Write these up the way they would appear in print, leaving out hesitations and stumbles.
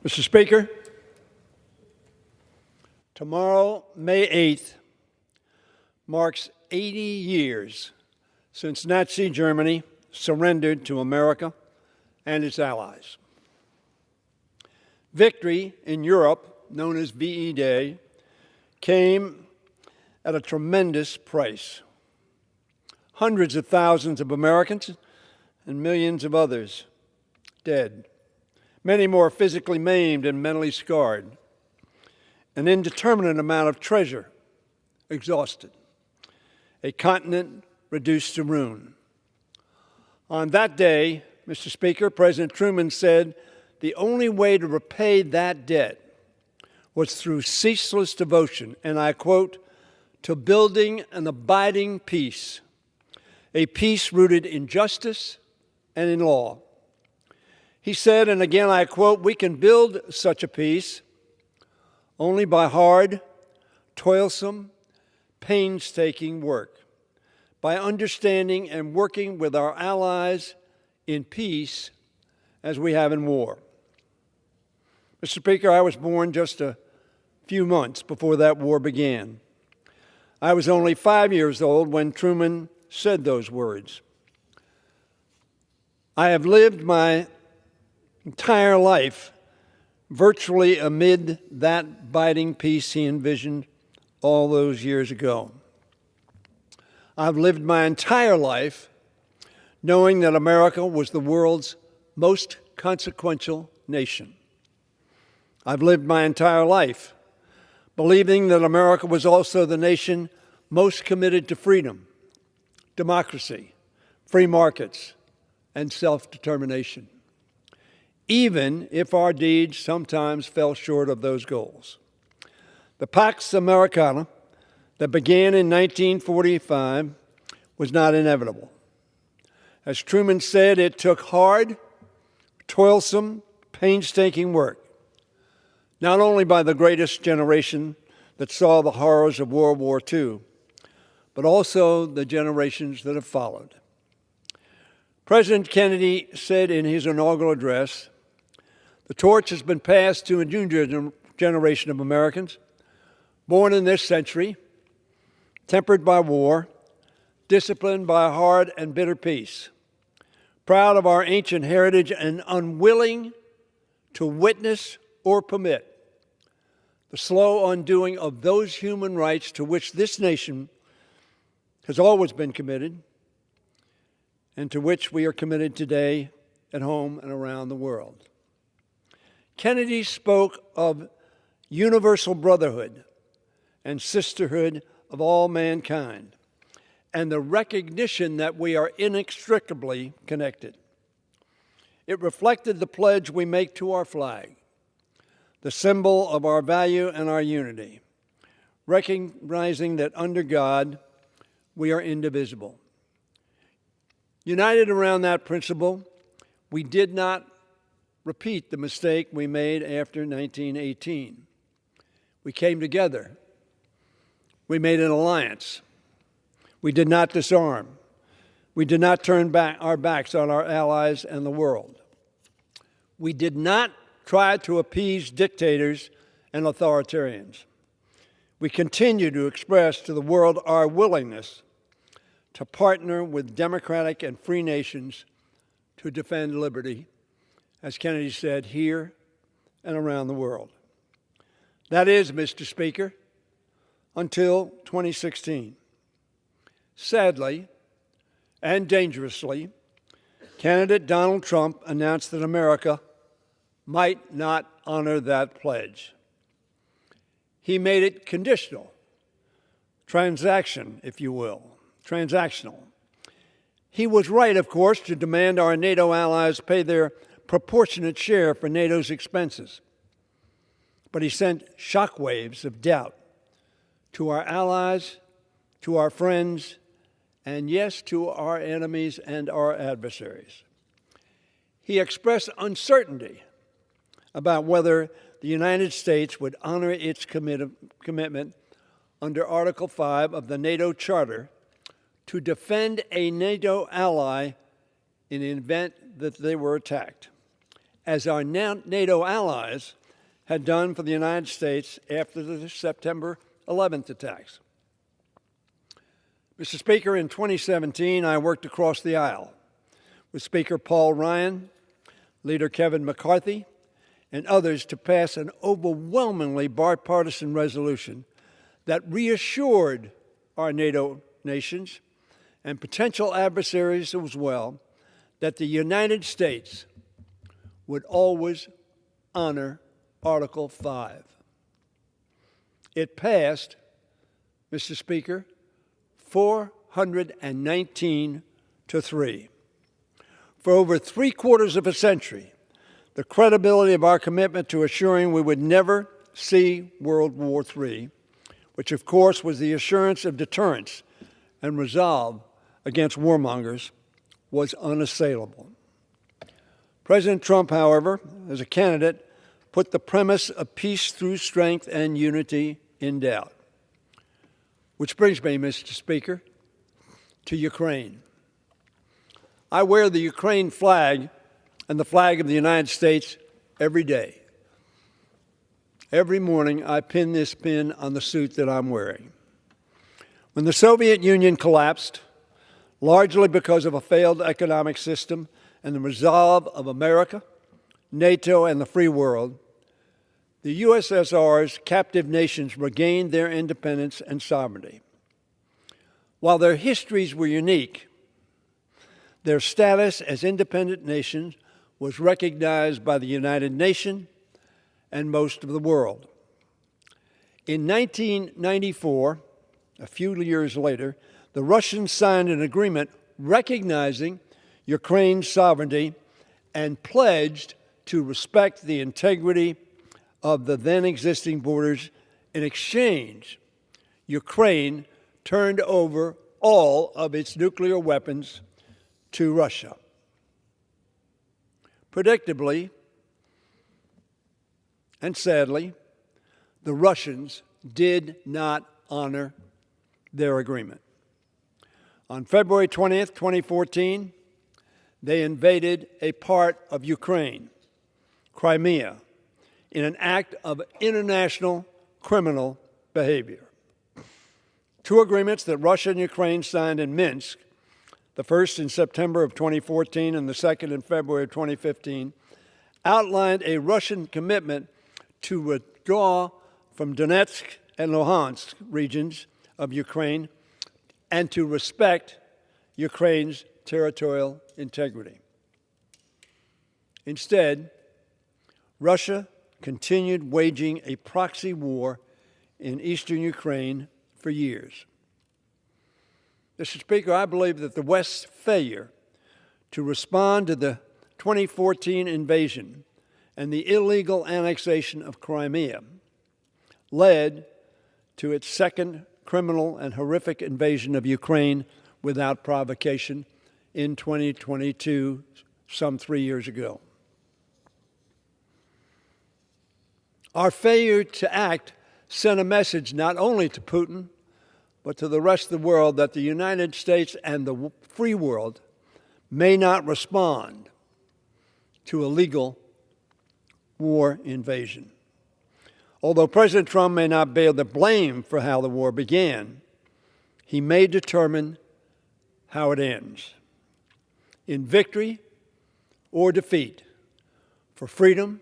Mr. Speaker, tomorrow, May 8th, marks 80 years since Nazi Germany surrendered to America and its allies. Victory in Europe, known as VE Day, came at a tremendous price. Hundreds of thousands of Americans and millions of others dead. Many more physically maimed and mentally scarred. An indeterminate amount of treasure exhausted. A continent reduced to ruin. On that day, Mr. Speaker, President Truman said the only way to repay that debt was through ceaseless devotion, and I quote, to building an abiding peace, a peace rooted in justice and in law. He said, and again I quote, we can build such a peace only by hard, toilsome, painstaking work, by understanding and working with our allies in peace as we have in war. Mr. Speaker, I was born just a few months before that war began. I was only 5 years old when Truman said those words. I have lived my entire life virtually amid that abiding peace he envisioned all those years ago. I've lived my entire life knowing that America was the world's most consequential nation. I've lived my entire life believing that America was also the nation most committed to freedom, democracy, free markets, and self-determination, even if our deeds sometimes fell short of those goals. The Pax Americana that began in 1945 was not inevitable. As Truman said, it took hard, toilsome, painstaking work, not only by the greatest generation that saw the horrors of World War II, but also the generations that have followed. President Kennedy said in his inaugural address, the torch has been passed to a new generation of Americans, born in this century, tempered by war, disciplined by hard and bitter peace, proud of our ancient heritage and unwilling to witness or permit the slow undoing of those human rights to which this nation has always been committed and to which we are committed today at home and around the world. Kennedy spoke of universal brotherhood and sisterhood of all mankind and the recognition that we are inextricably connected. It reflected the pledge we make to our flag, the symbol of our value and our unity, recognizing that under God, we are indivisible. United around that principle, we did not repeat the mistake we made after 1918. We came together. We made an alliance. We did not disarm. We did not turn our backs on our allies and the world. We did not try to appease dictators and authoritarians. We continue to express to the world our willingness to partner with democratic and free nations to defend liberty, as Kennedy said, here and around the world. That is, Mr. Speaker, until 2016. Sadly and dangerously, candidate Donald Trump announced that America might not honor that pledge. He made it conditional, transaction, if you will, transactional. He was right, of course, to demand our NATO allies pay their proportionate share for NATO's expenses. But he sent shockwaves of doubt to our allies, to our friends, and yes, to our enemies and our adversaries. He expressed uncertainty about whether the United States would honor its commitment under Article 5 of the NATO Charter to defend a NATO ally in the event that they were attacked, as our NATO allies had done for the United States after the September 11th attacks. Mr. Speaker, in 2017, I worked across the aisle with Speaker Paul Ryan, Leader Kevin McCarthy, and others to pass an overwhelmingly bipartisan resolution that reassured our NATO nations and potential adversaries as well that the United States would always honor Article 5. It passed, Mr. Speaker, 419 to 3. For over 3/4 of a century, the credibility of our commitment to assuring we would never see World War III, which of course was the assurance of deterrence and resolve against warmongers, was unassailable. President Trump, however, as a candidate, put the premise of peace through strength and unity in doubt. Which brings me, Mr. Speaker, to Ukraine. I wear the Ukraine flag and the flag of the United States every day. Every morning, I pin this pin on the suit that I'm wearing. When the Soviet Union collapsed, largely because of a failed economic system and the resolve of America, NATO, and the free world, the USSR's captive nations regained their independence and sovereignty. While their histories were unique, their status as independent nations was recognized by the United Nations and most of the world. In 1994, a few years later, the Russians signed an agreement recognizing Ukraine's sovereignty and pledged to respect the integrity of the then existing borders. In exchange, Ukraine turned over all of its nuclear weapons to Russia. Predictably and sadly, the Russians did not honor their agreement. On February 20th, 2014, they invaded a part of Ukraine, Crimea, in an act of international criminal behavior. Two agreements that Russia and Ukraine signed in Minsk, the first in September of 2014 and the second in February of 2015, outlined a Russian commitment to withdraw from Donetsk and Luhansk regions of Ukraine and to respect Ukraine's territorial integrity. Instead, Russia continued waging a proxy war in eastern Ukraine for years. Mr. Speaker, I believe that the West's failure to respond to the 2014 invasion and the illegal annexation of Crimea led to its second criminal and horrific invasion of Ukraine without provocation in 2022, some 3 years ago. Our failure to act sent a message not only to Putin, but to the rest of the world that the United States and the free world may not respond to a legal war invasion. Although President Trump may not bear the blame for how the war began, he may determine how it ends, in victory or defeat, for freedom,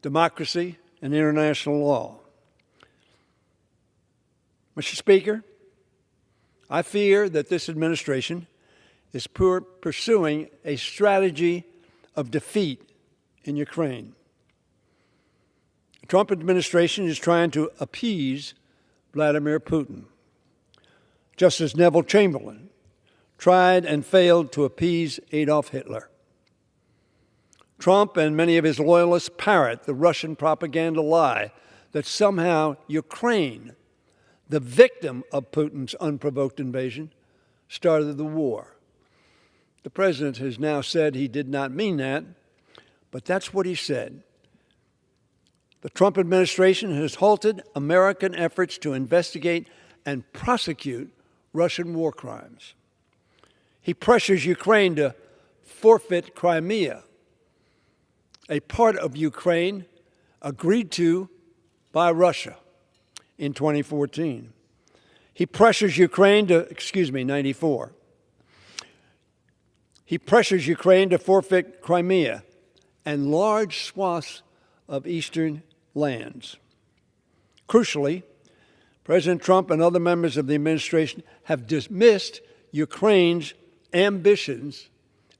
democracy, and international law. Mr. Speaker, I fear that this administration is pursuing a strategy of defeat in Ukraine. The Trump administration is trying to appease Vladimir Putin, just as Neville Chamberlain tried and failed to appease Adolf Hitler. Trump and many of his loyalists parrot the Russian propaganda lie that somehow Ukraine, the victim of Putin's unprovoked invasion, started the war. The president has now said he did not mean that, but that's what he said. The Trump administration has halted American efforts to investigate and prosecute Russian war crimes. He pressures Ukraine to forfeit Crimea, a part of Ukraine agreed to by Russia in 2014. He pressures Ukraine to, 94. He pressures Ukraine to forfeit Crimea and large swaths of eastern lands. Crucially, President Trump and other members of the administration have dismissed Ukraine's ambitions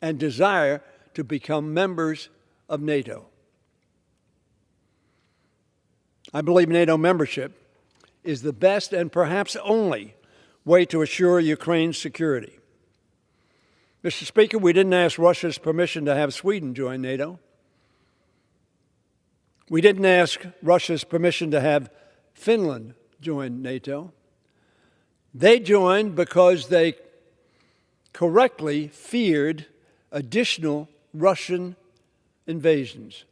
and desire to become members of NATO. I believe NATO membership is the best and perhaps only way to assure Ukraine's security. Mr. Speaker, we didn't ask Russia's permission to have Sweden join NATO. We didn't ask Russia's permission to have Finland join NATO. They joined because they correctly feared additional Russian invasions,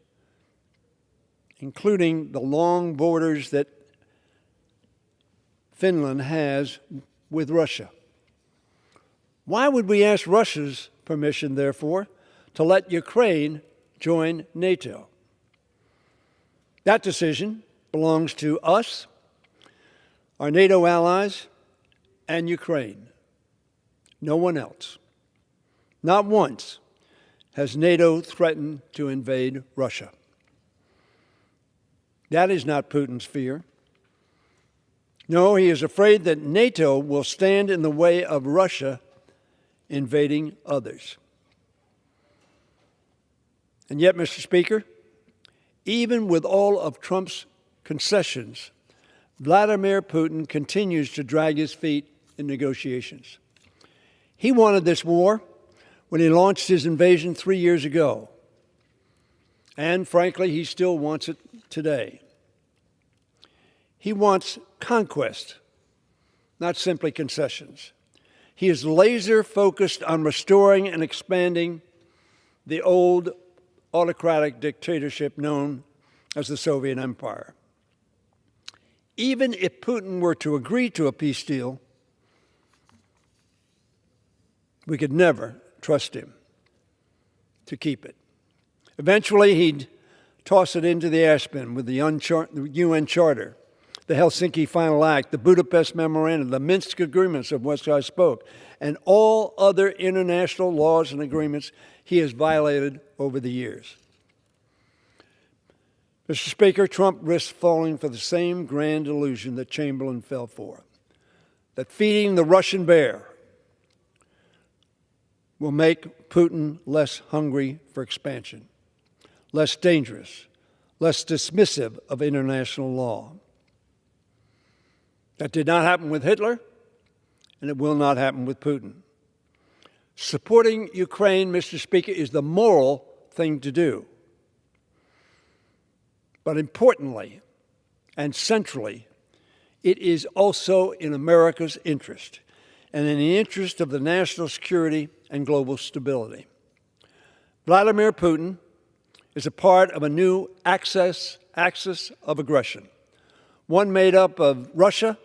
including the long borders that Finland has with Russia. Why would we ask Russia's permission, therefore, to let Ukraine join NATO? That decision belongs to us, our NATO allies, and Ukraine. No one else. Not once has NATO threatened to invade Russia. That is not Putin's fear. No, he is afraid that NATO will stand in the way of Russia invading others. And yet, Mr. Speaker, even with all of Trump's concessions, Vladimir Putin continues to drag his feet in negotiations. He wanted this war when he launched his invasion 3 years ago. And frankly, he still wants it today. He wants conquest, not simply concessions. He is laser-focused on restoring and expanding the old autocratic dictatorship known as the Soviet Empire. Even if Putin were to agree to a peace deal, we could never trust him to keep it. Eventually, he'd toss it into the ash bin with the UN Charter, the Helsinki Final Act, the Budapest Memorandum, the Minsk Agreements of which I spoke, and all other international laws and agreements he has violated over the years. Mr. Speaker, Trump risks falling for the same grand illusion that Chamberlain fell for, that feeding the Russian bear will make Putin less hungry for expansion, less dangerous, less dismissive of international law. That did not happen with Hitler, and it will not happen with Putin. Supporting Ukraine, Mr. Speaker, is the moral thing to do. But importantly and centrally, it is also in America's interest and in the interest of the national security and global stability. Vladimir Putin is a part of a new axis of aggression, one made up of Russia,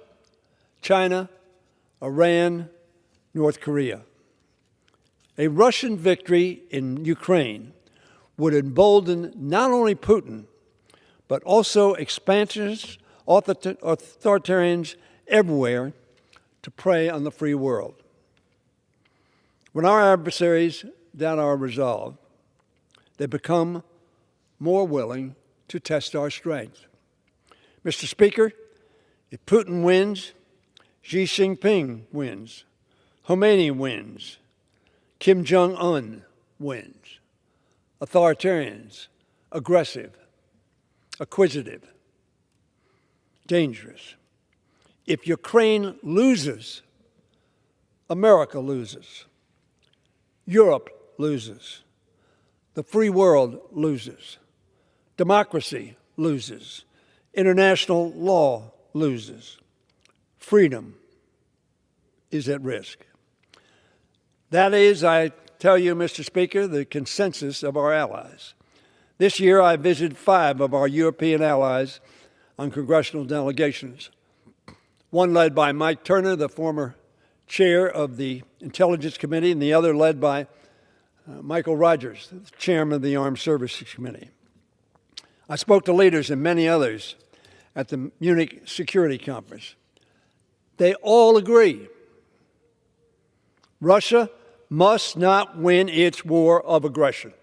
China, Iran, North Korea. A Russian victory in Ukraine would embolden not only Putin, but also expansionists, authoritarians everywhere to prey on the free world. When our adversaries doubt our resolve, they become more willing to test our strength. Mr. Speaker, if Putin wins, Xi Jinping wins, Khomeini wins, Kim Jong-un wins. Authoritarians, aggressive, acquisitive, dangerous. If Ukraine loses, America loses. Europe loses. The free world loses. Democracy loses. International law loses. Freedom is at risk. That is, I tell you, Mr. Speaker, the consensus of our allies. This year, I visited 5 of our European allies on congressional delegations, one led by Mike Turner, the former chair of the Intelligence Committee, and the other led by Michael Rogers, the chairman of the Armed Services Committee. I spoke to leaders and many others at the Munich Security Conference. They all agree Russia must not win its war of aggression.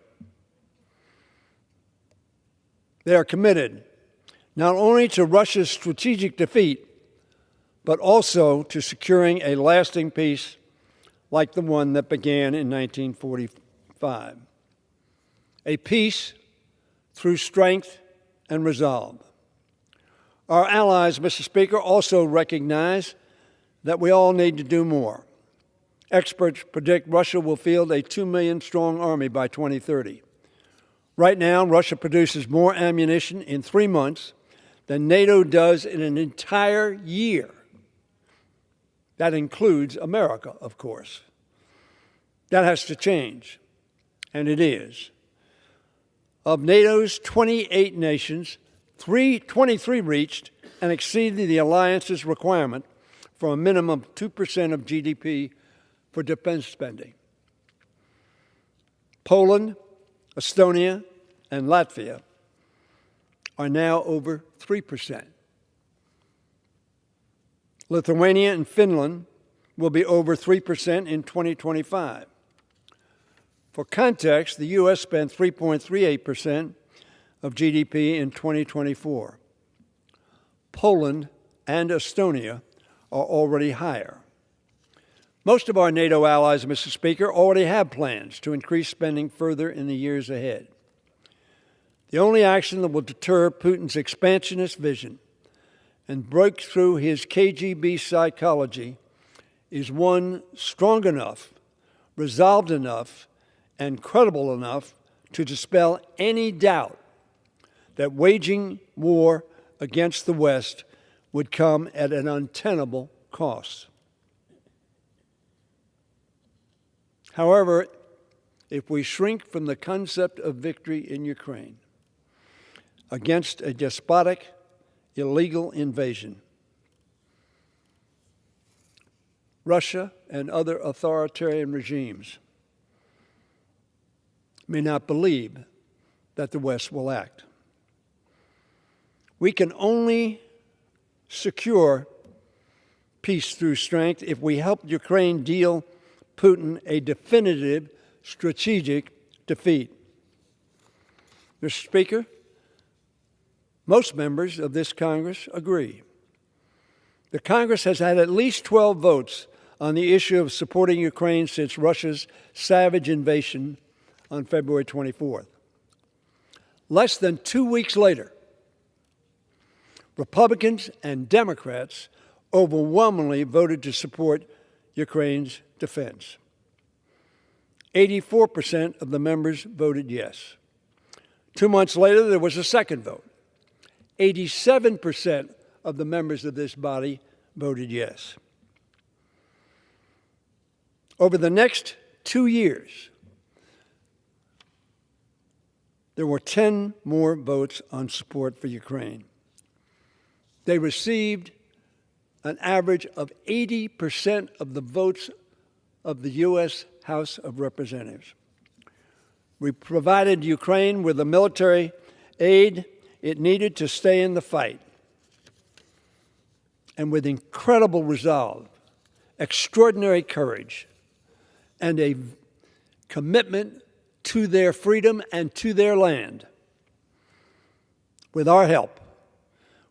They are committed not only to Russia's strategic defeat, but also to securing a lasting peace like the one that began in 1945. A peace through strength and resolve. Our allies, Mr. Speaker, also recognize that we all need to do more. Experts predict Russia will field a 2 million strong army by 2030. Right now, Russia produces more ammunition in 3 months than NATO does in an entire year. That includes America, of course. That has to change, and it is. Of NATO's 28 nations, 23 reached and exceeded the alliance's requirement for a minimum of 2% of GDP for defense spending. Poland, Estonia, and Latvia are now over 3%. Lithuania and Finland will be over 3% in 2025. For context, the U.S. spent 3.38% of GDP in 2024. Poland and Estonia are already higher. Most of our NATO allies, Mr. Speaker, already have plans to increase spending further in the years ahead. The only action that will deter Putin's expansionist vision and break through his KGB psychology is one strong enough, resolved enough, and credible enough to dispel any doubt that waging war against the West would come at an untenable cost. However, if we shrink from the concept of victory in Ukraine against a despotic, illegal invasion, Russia and other authoritarian regimes may not believe that the West will act. We can only secure peace through strength if we help Ukraine deal Putin a definitive strategic defeat. Mr. Speaker, most members of this Congress agree. The Congress has had at least 12 votes on the issue of supporting Ukraine since Russia's savage invasion on February 24th. Less than 2 weeks later, Republicans and Democrats overwhelmingly voted to support Ukraine's defense. 84% of the members voted yes. 2 months later, there was a second vote. 87% of the members of this body voted yes. Over the next 2 years, there were 10 more votes on support for Ukraine. They received an average of 80% of the votes of the U.S. House of Representatives. We provided Ukraine with the military aid it needed to stay in the fight. And with incredible resolve, extraordinary courage, and a commitment to their freedom and to their land, with our help,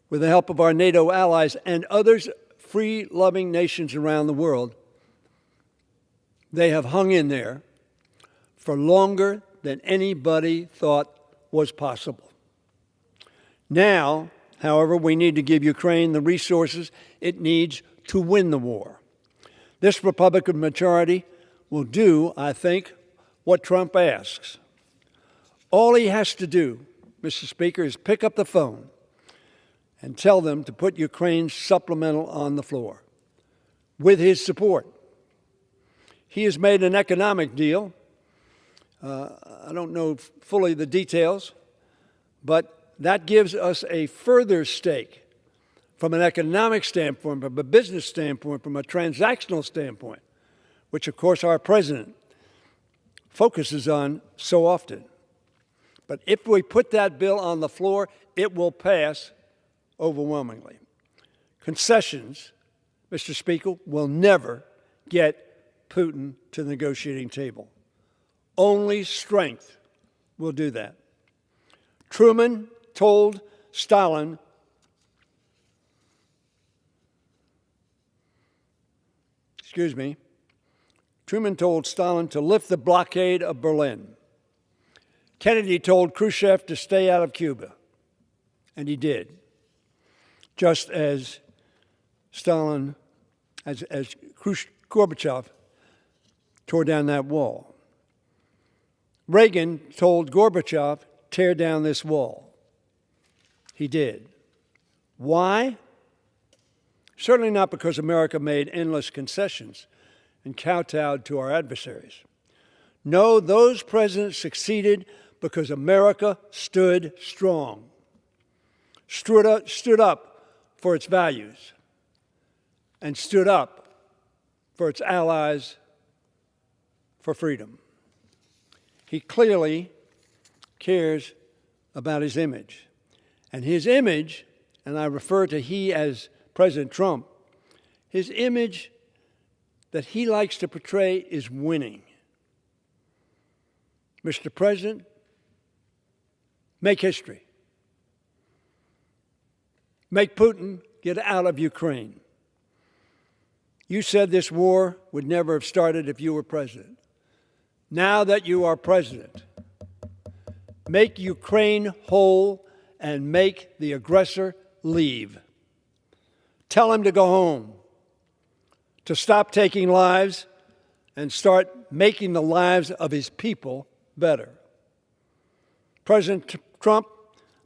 with the help of our NATO allies and others free-loving nations around the world, they have hung in there for longer than anybody thought was possible. Now, however, we need to give Ukraine the resources it needs to win the war. This Republican majority will do, I think, what Trump asks. All he has to do, Mr. Speaker, is pick up the phone and tell them to put Ukraine's supplemental on the floor with his support. He has made an economic deal. I don't know fully the details, But that gives us a further stake from an economic standpoint, from a business standpoint, from a transactional standpoint, which, of course, our president focuses on so often. But if we put that bill on the floor, it will pass overwhelmingly. Concessions, Mr. Speaker, will never get Putin to the negotiating table. Only strength will do that. Truman told Stalin, Truman told Stalin to lift the blockade of Berlin. Kennedy told Khrushchev to stay out of Cuba, and he did, just as Gorbachev tore down that wall. Reagan told Gorbachev, tear down this wall. He did. Why? Certainly not because America made endless concessions and kowtowed to our adversaries. No, those presidents succeeded because America stood strong, stood up for its values, and stood up for its allies for freedom. He clearly cares about his image. And his image, and I refer to he as President Trump, his image that he likes to portray is winning. Mr. President, make history. Make Putin get out of Ukraine. You said this war would never have started if you were president. Now that you are president, make Ukraine whole and make the aggressor leave. Tell him to go home, to stop taking lives and start making the lives of his people better. President Trump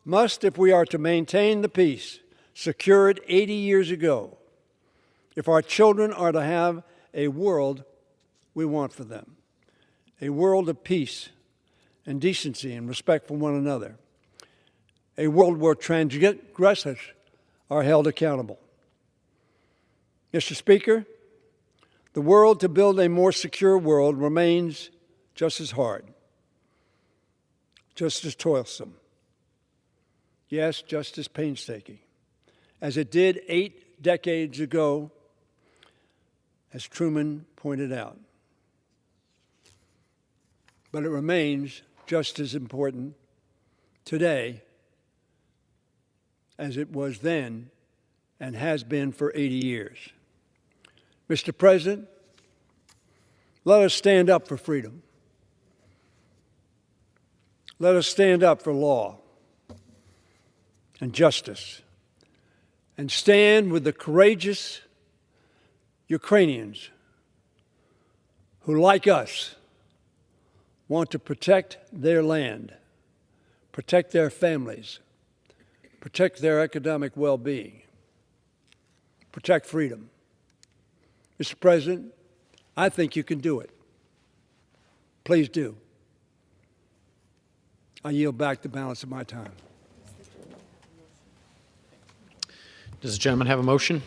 must, if we are to maintain the peace secured 80 years ago, if our children are to have a world we want for them, a world of peace and decency and respect for one another, a world where transgressors are held accountable. Mr. Speaker, the world to build a more secure world remains just as hard, just as toilsome, yes, just as painstaking, as it did 8 decades ago, as Truman pointed out. But it remains just as important today as it was then and has been for 80 years. Mr. President, let us stand up for freedom. Let us stand up for law and justice and stand with the courageous Ukrainians who, like us, want to protect their land, protect their families, protect their economic well-being, protect freedom. Mr. President, I think you can do it. Please do. I yield back the balance of my time. Does the gentleman have a motion?